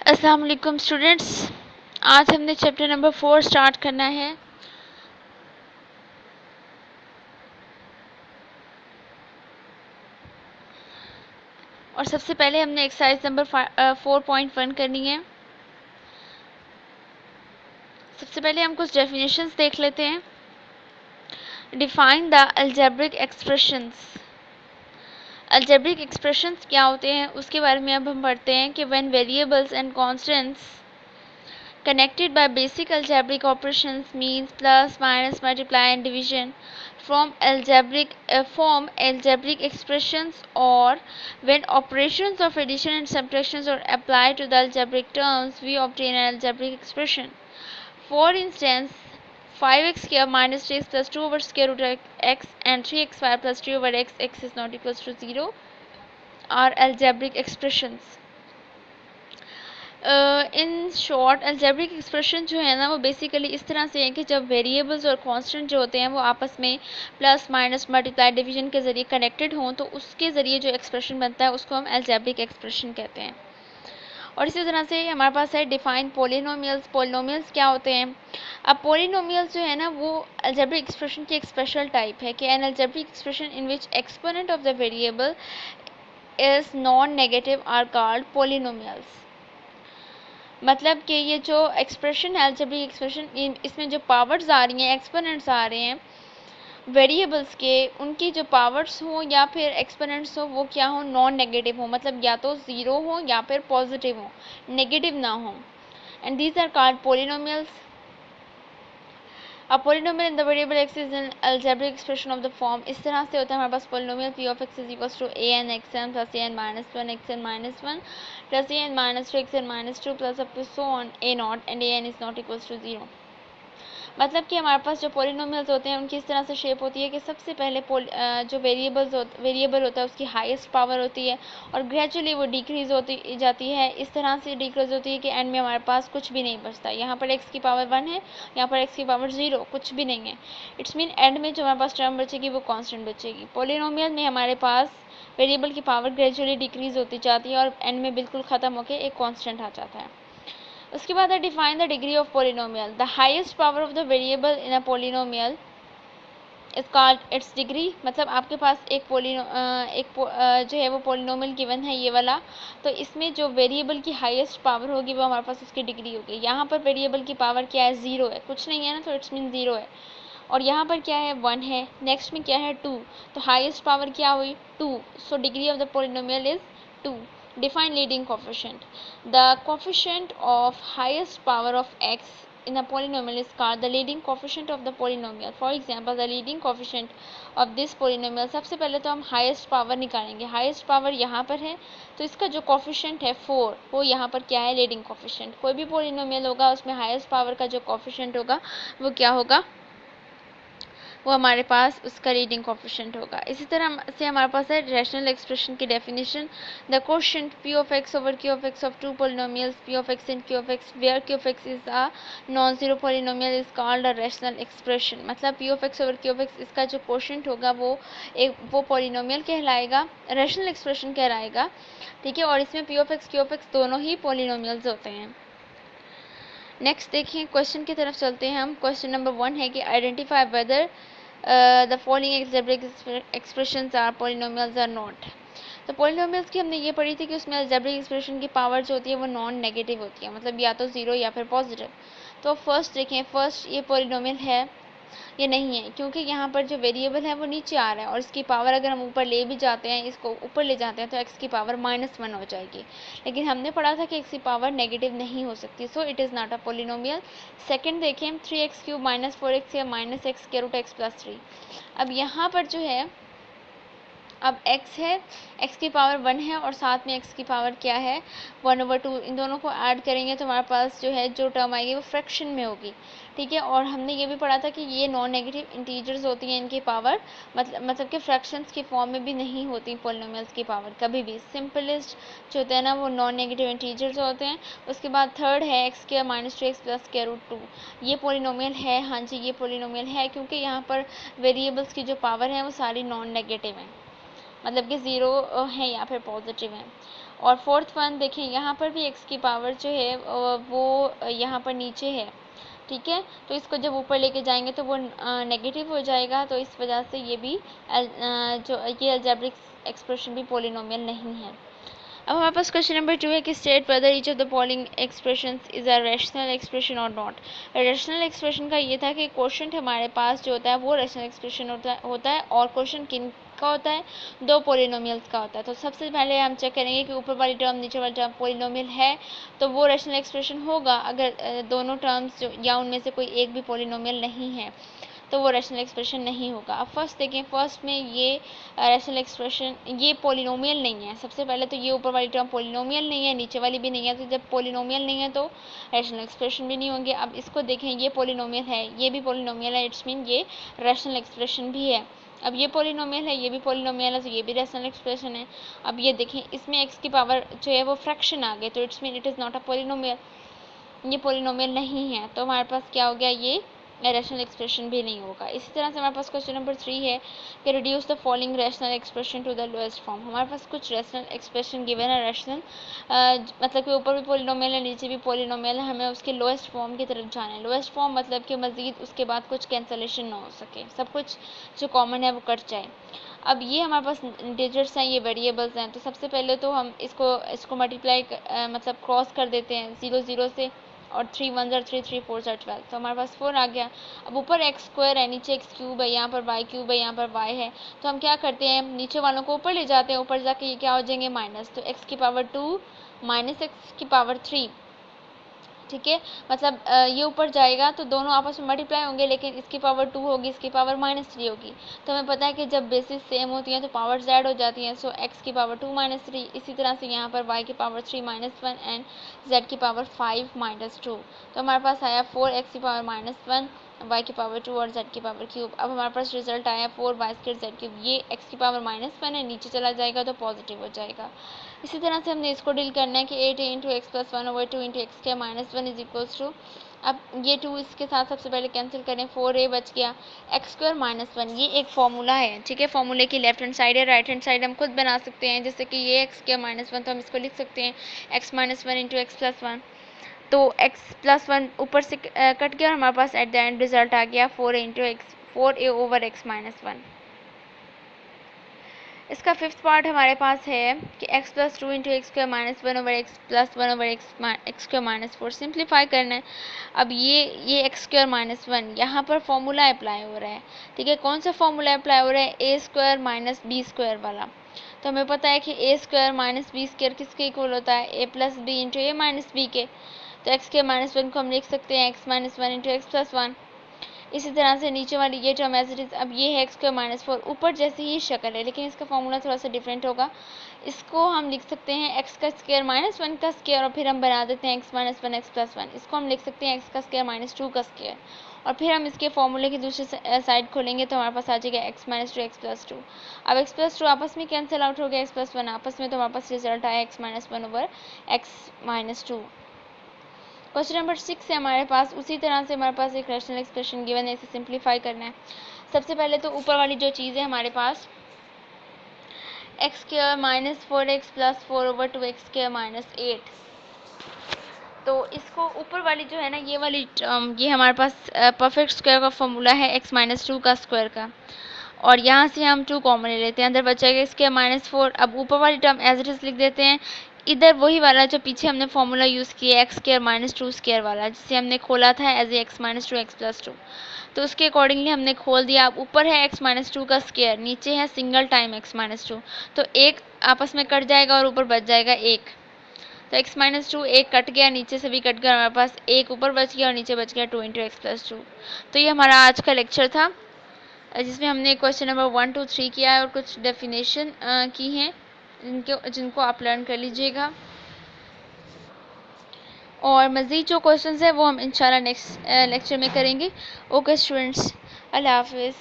अस्सलाम वालेकुम स्टूडेंट्स, आज हमने चैप्टर नंबर 4 स्टार्ट करना है। और सबसे पहले हमने एक्सरसाइज नंबर 4.1 करनी है। सबसे पहले हम कुछ डेफिनेशंस देख लेते हैं। Define the algebraic expressions. Algebraic expressions क्या होते हैं उसके बारे में अब हम पढ़ते हैं कि when variables and constants connected by basic algebraic operations means plus, minus, multiply and division form algebraic expressions, or when operations of addition and subtraction are applied to the algebraic terms we obtain an algebraic expression. For instance, 5x square minus 3x plus 2 over square root of x and 3xy plus 3 over x is not equals to 0 are algebraic expressions. In short algebraic expression जो है ना वो basically इस तरह से है कि जब वेरिएबल्स और कांस्टेंट जो होते हैं वो आपस में प्लस माइनस मल्टीप्लाई डिवीजन के ज़रिए कनेक्टेड हों तो उसके ज़रिए जो एक्सप्रेशन बनता है उसको हम अलजेब्रिक एक्सप्रेशन कहते हैं। और इसी तरह से हमारे पास है डिफाइन पोलिनोमियल्स। पोलिनोमियल्स क्या होते हैं? अब पोलिनोमियल्स जो है ना वो अलजेब्रिक एक्सप्रेशन की एक स्पेशल टाइप है कि an algebraic expression in which exponent of the variable is non negative are called polynomials. मतलब कि ये जो एक्सप्रेशन है अलजेब्रिक एक्सप्रेशन, इसमें जो पावर्स आ रही हैं, एक्सपोनेंट्स आ रहे हैं वेरिएबल्स के, उनकी जो पावर्स हो या फिर एक्सपोनेंट्स हो वो क्या हो, नॉन नेगेटिव हो, मतलब या तो ज़ीरो हो या फिर पॉजिटिव हो, नेगेटिव ना हो। And these are called polynomials. A polynomial in the variable x is an algebraic expression of the form। इस तरह से होता है हमारे पास polynomial p of x is equals to a n xn plus a n minus 1 xn minus 1 plus a n minus 2 xn minus 2 plus up to so on a naught and a n is not equals to 0। मतलब कि हमारे पास जो polynomials होते हैं उनकी इस तरह से शेप होती है कि सबसे पहले जो वेरिएबल होता है उसकी हाईएस्ट पावर होती है और ग्रेजुअली वो डिक्रीज़ होती जाती है। इस तरह से डिक्रीज़ होती है कि एंड में हमारे पास कुछ भी नहीं बचता। यहाँ पर x की पावर 1 है, यहाँ पर x की पावर 0, कुछ भी नहीं है। इट्स मीन एंड में जो हमारे पास टर्म बचेगी वो कॉन्स्टेंट बचेगी। पोलिनोमियल में हमारे पास वेरिएबल की पावर ग्रेजुअली डिक्रीज़ होती जाती है और एंड में बिल्कुल ख़त्म होकर एक कॉन्स्टेंट आ जाता है। उसके बाद है define the degree of polynomial. The highest power of the variable in a polynomial is called its degree. मतलब आपके पास जो है वो पोलिनोमियल गिवन है ये वाला, तो इसमें जो वेरिएबल की हाईएस्ट पावर होगी वो हमारे पास उसकी डिग्री होगी। यहाँ पर वेरिएबल की पावर क्या है, 0 है, कुछ नहीं है ना, तो इट्स मीन 0 है। और यहाँ पर क्या है, 1 है। नेक्स्ट में क्या है, 2, तो हाईएस्ट पावर क्या हुई, 2, so degree of the polynomial is 2। Define leading coefficient. The coefficient of highest power of x in a polynomial is called the leading coefficient of the polynomial. For example, the leading coefficient of this polynomial, सबसे पहले तो हम highest power निकालेंगे। highest power यहाँ पर है तो इसका जो coefficient है 4, वो यहाँ पर क्या है, leading coefficient। कोई भी polynomial होगा उसमें highest power का जो coefficient होगा वो क्या होगा, वो हमारे पास उसका लीडिंग कोफिशिएंट होगा। इसी तरह से हमारे पास है रैशनल एक्सप्रेशन की definition. The quotient p of x over q of x of two polynomials p of x and q of x where q of x is a non zero polynomial is called a rational expression. मतलब p of x over q of x इसका जो quotient होगा वो polynomial कहलाएगा, rational expression कहलाएगा, ठीक है। और इसमें p of x q of x दोनों ही पोलिनोमियल्स होते हैं। नेक्स्ट देखिए क्वेश्चन की तरफ चलते हैं हम। क्वेश्चन नंबर 1 है कि identify whether the following algebraic expressions are polynomials or not. तो पोलिनोमियल्स की हमने ये पढ़ी थी कि उसमें अलजेब्रिक एक्सप्रेशन की पावर जो होती है वो नॉन नेगेटिव होती है, मतलब या तो 0 या फिर पॉजिटिव। तो फर्स्ट देखें, फर्स्ट ये पोलिनोमियल है, ये नहीं है, क्योंकि यहाँ पर जो वेरिएबल है वो नीचे आ रहा है और इसकी पावर अगर हम ऊपर ले भी जाते हैं, इसको ऊपर ले जाते हैं तो x की पावर -1 हो जाएगी। लेकिन हमने पढ़ा था कि x की पावर नेगेटिव नहीं हो सकती, so it is not a polynomial. Second देखें, 3x³ - 4x या -x√x+3। अब यहाँ पर जो है, अब x है, x की पावर 1 है और साथ में x की पावर क्या है, 1/2। इन दोनों को ऐड करेंगे तो हमारे पास जो है जो टर्म आएगी वो फ्रैक्शन में होगी, ठीक है। और हमने ये भी पढ़ा था कि ये नॉन नेगेटिव इंटीजर्स होती हैं, इनकी पावर मतलब कि फ्रैक्शंस की फॉर्म में भी नहीं होती पोलिनोमियल्स की पावर कभी भी। सिंपलेस्ट जो होते हैं ना वो नॉन नेगेटिव इंटीजर्स होते हैं। उसके बाद थर्ड है x² - 2x + √2। ये पोलिनोमियल है, हाँ जी ये पोलिनोमियल है, क्योंकि यहाँ पर वेरिएबल्स की जो पावर है वो सारी नॉन नेगेटिव हैं, मतलब कि 0 है या फिर पॉजिटिव है। और फोर्थ वन देखिए यहाँ पर भी x की पावर जो है वो यहाँ पर नीचे है, ठीक है। तो इसको जब ऊपर लेके जाएंगे तो वो नेगेटिव हो जाएगा, तो इस वजह से ये भी जो ये अलजेब्रिक एक्सप्रेशन भी पॉलिनोमियल नहीं है। अब हमारे पास क्वेश्चन नंबर 2 है कि state whether each of the following expressions is a rational expression और नॉट। रैशनल एक्सप्रेशन का ये था कि क्वेश्चन हमारे पास जो होता है वो रैशनल एक्सप्रेशन होता है और क्वेश्चन किन का होता है, दो पॉलिनोमियल्स का होता है। तो सबसे पहले हम चेक करेंगे कि ऊपर वाली टर्म नीचे वाली टर्म पॉलिनोमियल है तो वो रैशनल एक्सप्रेशन होगा। अगर दोनों टर्म्स जो या उनमें से कोई एक भी पॉलिनोमियल नहीं है तो वो रैशनल एक्सप्रेशन नहीं होगा। अब फर्स्ट देखें, फर्स्ट में ये रैशनल एक्सप्रेशन ये पॉलिनोमियल नहीं है। सबसे पहले तो ये ऊपर वाली टर्म पॉलिनोमियल नहीं है, नीचे वाली भी नहीं है, तो जब पॉलिनोमियल नहीं है तो रैशनल एक्सप्रेशन भी नहीं होंगे। अब इसको देखें, ये पॉलिनोमियल है, ये भी पॉलिनोमियल है, इट्स मीन ये रैशनल एक्सप्रेशन भी है। अब ये पॉलिनोमियल है, ये भी पॉलिनोमियल है, तो ये भी रैशनल एक्सप्रेशन है। अब ये देखें, इसमें x की पावर जो है वो फ्रैक्शन आ गए, तो it's mean it is not a polynomial, ये पॉलिनोमियल नहीं है। तो हमारे पास क्या हो गया, ये रैशनल एक्सप्रेशन भी नहीं होगा। इसी तरह से हमारे पास क्वेश्चन नंबर 3 है कि reduce the following rational expression to the lowest form. हमारे पास कुछ रैशनल एक्सप्रेशन गिवन है, रैशनल मतलब कि ऊपर भी पॉलिनोमियल है, नीचे भी पॉलिनोमियल है, हमें उसके लोएस्ट फॉर्म की तरफ जाना है। लोएस्ट फॉर्म मतलब कि मज़ीद उसके बाद कुछ कैंसलेशन ना हो सके, सब कुछ जो कॉमन है वो कट जाए। अब ये हमारे पास डिजिट्स हैं, ये वेरिएबल्स हैं, तो सबसे पहले तो हम इसको मल्टीप्लाई मतलब क्रॉस कर देते हैं 0 0 से, और 3 1 are 3 3 4 are 12, तो हमारे पास 4 आ गया। अब ऊपर x स्क्वायर है, नीचे x क्यूब है, यहाँ पर y क्यूब है, यहाँ पर y है, तो हम क्या करते हैं, नीचे वालों को ऊपर ले जाते हैं, ऊपर जाके ये क्या हो जाएंगे माइनस, तो x की पावर 2 माइनस x की पावर 3, ठीक है। मतलब ये ऊपर जाएगा तो दोनों आपस में मल्टीप्लाई होंगे, लेकिन इसकी पावर 2 होगी, इसकी पावर -3 होगी। तो हमें पता है कि जब बेसिस सेम होती हैं तो पावर्स ऐड हो जाती हैं, सो x की पावर 2 -3, इसी तरह से यहाँ पर y की पावर 3 -1 एंड z की पावर 5 -2। तो हमारे पास आया 4x की पावर -1, y की पावर 2 और z की पावर क्यूब। अब हमारे पास रिजल्ट आया 4y² z क्यूब। ये x की पावर -1 है, नीचे चला जाएगा तो पॉजिटिव हो जाएगा। इसी तरह से हमने इसको डील करना है कि 8 into x plus 1 over 2 into x square minus 1 is equals to, अब ये 2 इसके साथ सबसे पहले कैंसिल करें, 4a बच गया, एक्स स्क्वायर माइनस 1, ये एक फॉर्मूला है, ठीक है। फॉर्मूले की लेफ्ट हैंड साइड है, राइट हैंड साइड हम खुद बना सकते हैं, जैसे कि ये एक्स स्क्वायर माइनस 1, तो हम इसको लिख सकते हैं x minus 1 into x plus 1, तो एक्स प्लस 1 ऊपर से कट गया और हमारे पास एट द एंड रिजल्ट आ गया 4a ओवर एक्स माइनस 1। इसका फिफ्थ पार्ट हमारे पास है कि x plus 2 into x square minus 1 over x plus 1 over x square minus 4, simplify करना है। अब ये एक्स स्क्वायर माइनस 1, यहाँ पर फॉर्मूला अप्लाई हो रहा है, ठीक है। कौन सा फॉर्मूला अप्लाई हो रहा है, ए स्क्वायर माइनस बी स्क्वायर वाला। तो हमें पता है कि ए स्क्वायर माइनस बी स्क्वायर किसके इक्वल होता है, ए प्लस बी इंटू ए माइनस बी के। तो एक्स स्क्वायर माइनस 1 को हम लिख सकते हैं x minus 1 into x plus 1। इसी तरह से नीचे वाली ये टर्म एज इट इज, अब ये है एक्स स्क्वायर माइनस 4, ऊपर जैसे ही शक्ल है, लेकिन इसका फॉर्मूला थोड़ा सा डिफरेंट होगा। इसको हम लिख सकते हैं एक्स का स्क्वायर माइनस 1 का स्क्वायर, और फिर हम बना देते हैं एक्स माइनस 1 एक्स प्लस 1। इसको हम लिख सकते हैं एक्स का स्क्वायर माइनस 2 का स्क्वायर, और फिर हम इसके फॉर्मूले की दूसरी साइड खोलेंगे तो हमारे पास आ जाएगा एक्स माइनस 2 एक्स प्लस 2। अब एक्स प्लस 2 आपस में कैंसिल आउट हो गया, एक्स प्लस 1 आपस में, तो हमारे पास रिजल्ट आया x minus 1 over x minus 2। Question number 6 है हमारे पास, उसी तरह से हमारे पास एक रैशनल एक्सप्रेशन गिवन है, इसे सिंप्लीफाई करना है। सबसे पहले तो ऊपर वाली जो चीज़ है हमारे पास x square minus 4x plus 4 over 2 x square minus 8, तो इसको ऊपर वाली जो है ना ये वाली ये हमारे पास परफेक्ट स्क्वायर का फॉर्मूला है x माइनस 2 का स्क्वायर का, और यहाँ से हम 2 कॉमन ले लेते हैं, अंदर बचेगा इसके माइनस 4। अब ऊपर वाली टर्म एज इट इज लिख देते हैं, इधर वही वाला जो पीछे हमने फॉर्मूला यूज़ किया एक्स स्क्वायर माइनस 2 स्क्वायर वाला, जिसे हमने खोला था as a x minus 2 x plus 2, तो उसके अकॉर्डिंगली हमने खोल दिया। अब ऊपर है एक्स माइनस 2 का स्क्वायर, नीचे है सिंगल टाइम एक्स माइनस 2, तो एक आपस में कट जाएगा और ऊपर बच जाएगा एक, तो x माइनस 2 एक कट गया, नीचे से भी कट गया, हमारे पास एक ऊपर बच गया और नीचे बच गया 2 इंटू एक्स प्लस 2। तो ये हमारा आज का लेक्चर था, जिसमें हमने क्वेश्चन नंबर 1 2 3 किया है और कुछ डेफिनेशन की हैं जिनको आप लर्न कर लीजिएगा, और मज़ीद जो क्वेश्चंस है वो हम इंशाल्लाह नेक्स्ट लेक्चर में करेंगे। ओके स्टूडेंट्स, अल्लाह हाफिज़।